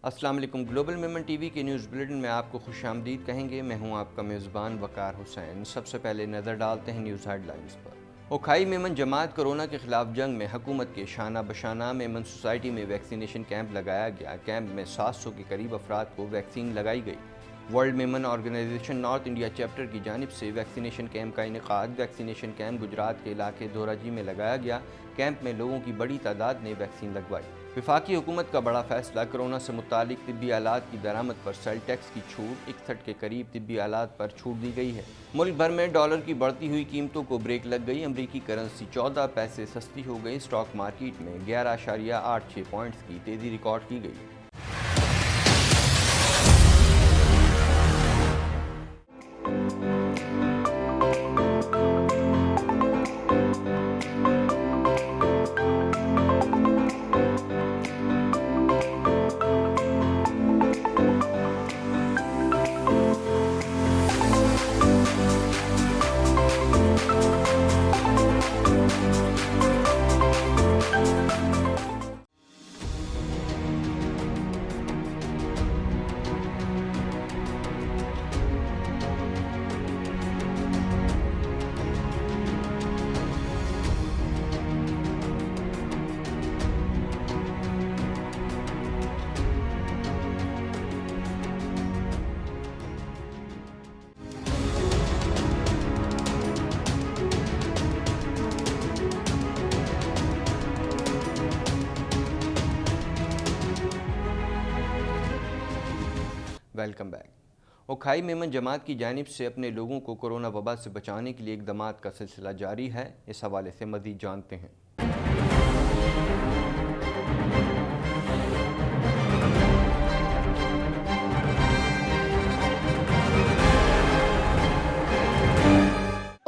अस्सलाम वालेकुम। Global Memon TV के न्यूज़ बुलेटिन में आपको खुशामदीद कहेंगे। मैं हूं आपका मेज़बान वकार हुसैन। सबसे पहले नज़र डालते हैं न्यूज़ हेडलाइंस पर। ओखाई मेमन जमात कोरोना के खिलाफ जंग में हुकूमत के शाना बशाना मेमन सोसाइटी में वैक्सीनेशन कैंप लगाया गया। कैंप में 700 के करीब अफराद को वैक्सीन लगाई गई। World Memon organisation north India chapter की जानिब से वैक्सीनेशन कैंप का इनेकाद। वैक्सीनेशन कैंप गुजरात के इलाके दोराजी में लगाया गया। कैंप में लोगों की बड़ी तादाद ने वैक्सीन लगवाई। वफाकी हुकूमत का बड़ा फैसला। कोरोना से मुतालिक तिब्बी आलात की दरामद पर सेल टैक्स की छूट। 61 के करीब तिब्बी आलात पर छूट दी गई है। मुल्क भर में डॉलर की बढ़ती हुई कीमतों को ब्रेक लग गई। अमरीकी करेंसी 14 पैसे सस्ती हो गई। स्टॉक मार्केट में 11.86 पॉइंट्स की तेज़ी रिकॉर्ड की गई। Welcome back. ओखाई मेमन जमात की जानिब से अपने लोगों को कोरोना वबा से बचाने के लिए इक़दामात का सिलसिला जारी है। इस हवाले से मज़ीद जानते हैं।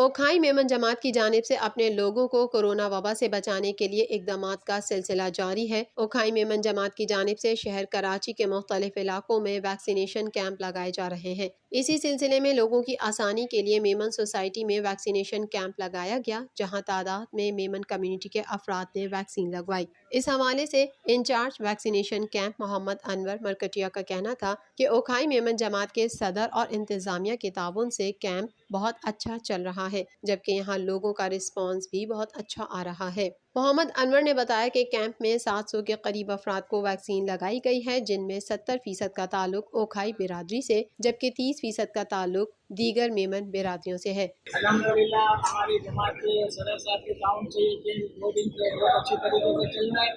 ओखाई मेमन जमात की जानिब से अपने लोगों को कोरोना वबा से बचाने के लिए इकदामात का सिलसिला जारी है। ओखाई मेमन जमात की जानिब से शहर कराची के मुख्तलिफ इलाकों में वैक्सीनेशन कैंप लगाए जा रहे हैं। इसी सिलसिले में लोगों की आसानी के लिए मेमन सोसाइटी में वैक्सीनेशन कैंप लगाया गया, जहां तादाद में मेमन कम्युनिटी के अफराद ने वैक्सीन लगवाई। इस हवाले से incharge vaccination camp Mohammad Anwar Markatiya का कहना था कि ओखाई मेमन जमात के सदर और इंतजामिया के ताउन से कैंप बहुत अच्छा चल रहा है, जबकि यहाँ लोगों का रिस्पांस भी बहुत अच्छा आ रहा है। मोहम्मद अनवर ने बताया कि कैंप में 700 के करीब अफराद को वैक्सीन लगाई गई है, जिनमें 70% का ताल्लुक ओखाई बिरादरी से, जबकि 30% का ताल्लुक दीगर मेमन बिरादरियों से है। अल्हम्दुलिल्लाह हमारी जमात के सदर साहब के टाउन से ये दिन 2 दिन से बहुत अच्छी तरीके से चल रहा है।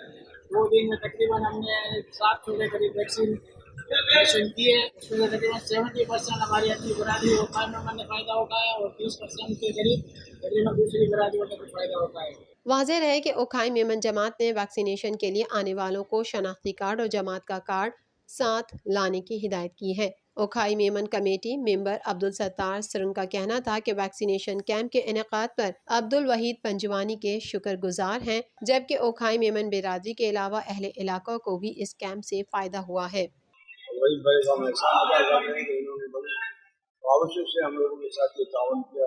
2 दिन में तकरीबन हमने 700 के करीब वैक्सीन की है। उसमें से तकरीबन 70% हमारी अपनी बिरादरी ओखाई मेमन ने फ़ायदा उठाया और 30% के करीब तकरीबन दूसरी बिरादरियों ने कुछ फ़ायदा उठाया। वाज़ेह रहे कि ओखाई मेमन जमात ने वैक्सीनेशन के लिए आने वालों को शनाख्ती कार्ड और जमात का कार्ड साथ लाने की हिदायत की है। ओखाई मेमन कमेटी मेंबर अब्दुल सत्तार सरंग का कहना था कि वैक्सीनेशन कैंप के इनेकाद पर अब्दुल वहीद पंजवानी के शुक्रगुजार हैं, जबकि ओखाई मेमन बिरादरी के अलावा अहले इलाका को भी इस कैंप से फ़ायदा हुआ है। वही बड़े हम एहसान अदा कर रहे हैं कि इन्होंने बड़ी काविशों से हम लोगों के साथ ये तावन किया।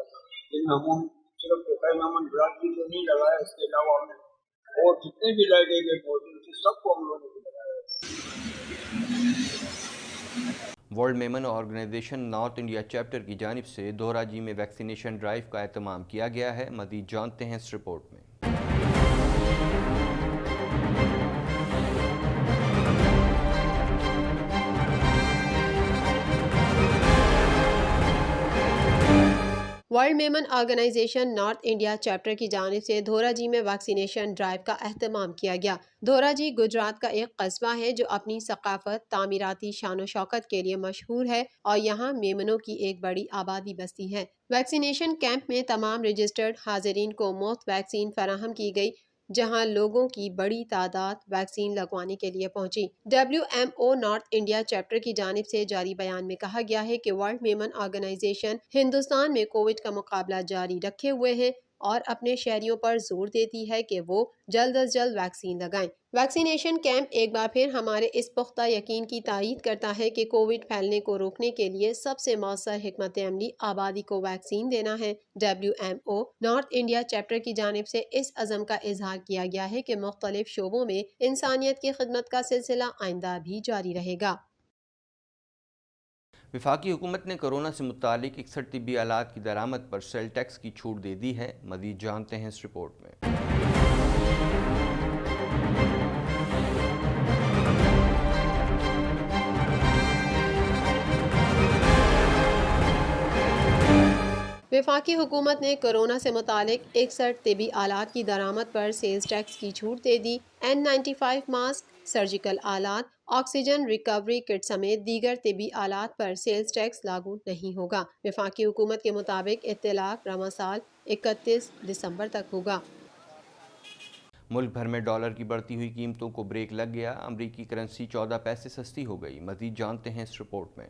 जिनमें हम सिर्फ ओखाई मेमन बिरादरी को नहीं लगाया, इसके अलावा हमने और जितने भी लगे गए मौजूद थे सबको हम लोगों को लगाया। World Memon organisation north India chapter की जानिब से दोराजी में वैक्सीनेशन ड्राइव का एहतमाम किया गया है। मज़ीद जानते हैं इस रिपोर्ट में। World Memon organisation north India chapter की जानिब से धोराजी में वैक्सीनेशन ड्राइव का एहतमाम किया गया। धोराजी गुजरात का एक कस्बा है जो अपनी सकाफत, तामीराती शान शौकत के लिए मशहूर है और यहाँ मेमनों की एक बड़ी आबादी बसती है। वैक्सीनेशन कैंप में तमाम रजिस्टर्ड हाजिरीन को मुफ्त वैक्सीन फराहम की गई, जहां लोगों की बड़ी तादाद वैक्सीन लगवाने के लिए पहुंची। WMO नॉर्थ इंडिया चैप्टर की जानिब से जारी बयान में कहा गया है कि वर्ल्ड मेमन ऑर्गेनाइजेशन हिंदुस्तान में कोविड का मुकाबला जारी रखे हुए है, और अपने शहरियों पर जोर देती है कि वो जल्द अज जल्द वैक्सीन लगाएं। वैक्सीनेशन कैंप एक बार फिर हमारे इस पुख्ता यकीन की तायीद करता है कि कोविड फैलने को रोकने के लिए सबसे मौसर हिकमत अमली आबादी को वैक्सीन देना है। WMO नॉर्थ इंडिया चैप्टर की जानिब से इस अज़म का इजहार किया गया है कि मुख्तलिफ शोबों में इंसानियत की खिदमत का सिलसिला आइंदा भी जारी रहेगा। वफाकी हुकूमत ने कोरोना से मुतालिक 61 तिब्बी आलात की दरामद पर सेल टैक्स की छूट दे दी है। मज़ीद जानते हैं इस रिपोर्ट में। वफाकी हुकूमत ने कोरोना से मुतालिक 61 तिबी आलात की दरामद पर सेल्स टैक्स की छूट दे दी। N95 मास्क, सर्जिकल आलात, ऑक्सीजन रिकवरी किट समेत दीगर तिबी आलात पर सेल्स टैक्स लागू नहीं होगा। वफाकी हुकूमत के मुताबिक इत्तलाक रवा साल 31 दिसंबर तक होगा। मुल्क भर में डॉलर की बढ़ती हुई कीमतों को ब्रेक लग गया। अमरीकी करेंसी 14 पैसे सस्ती हो गई। मज़ीद जानते हैं इस रिपोर्ट में।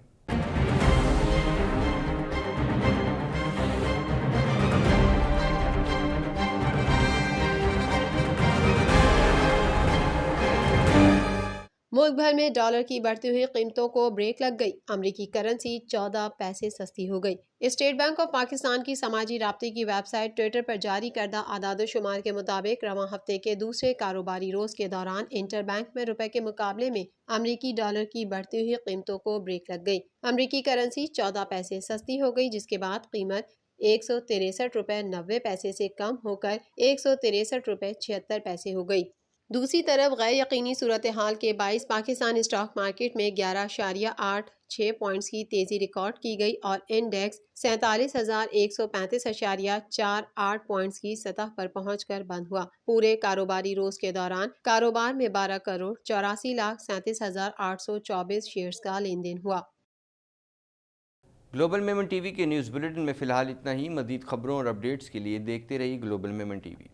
मुल्क भर में डॉलर की बढ़ती हुई कीमतों को ब्रेक लग गई। अमरीकी करेंसी 14 पैसे सस्ती हो गई। स्टेट बैंक ऑफ पाकिस्तान की समाजी राब्ते की वेबसाइट ट्विटर पर जारी करदा आदाद-ओ-शुमार के मुताबिक रवां हफ्ते के दूसरे कारोबारी रोज के दौरान इंटर बैंक में रुपए के मुकाबले में अमरीकी डॉलर की बढ़ती हुई कीमतों को ब्रेक लग गई। अमरीकी करेंसी 14 पैसे सस्ती हो गई, जिसके बाद कीमत 163 रुपए 90 पैसे से कम होकर 163 रुपए 76 पैसे हो गई। दूसरी तरफ गैर यकीनी सूरत हाल के बाईस पाकिस्तान स्टॉक मार्केट में 11.86 पॉइंट्स की तेजी रिकॉर्ड की गई और इंडेक्स 47,135.48 पॉइंट्स की सतह पर पहुंचकर बंद हुआ। पूरे कारोबारी रोज के दौरान कारोबार में 12,84,37,824 शेयर्स का लेन देन हुआ। ग्लोबल मेमन टीवी के न्यूज़ बुलेटिन में फ़िलहाल इतना ही। मज़ीद खबरों और अपडेट्स के लिए देखते रहिए ग्लोबल मेमन टीवी।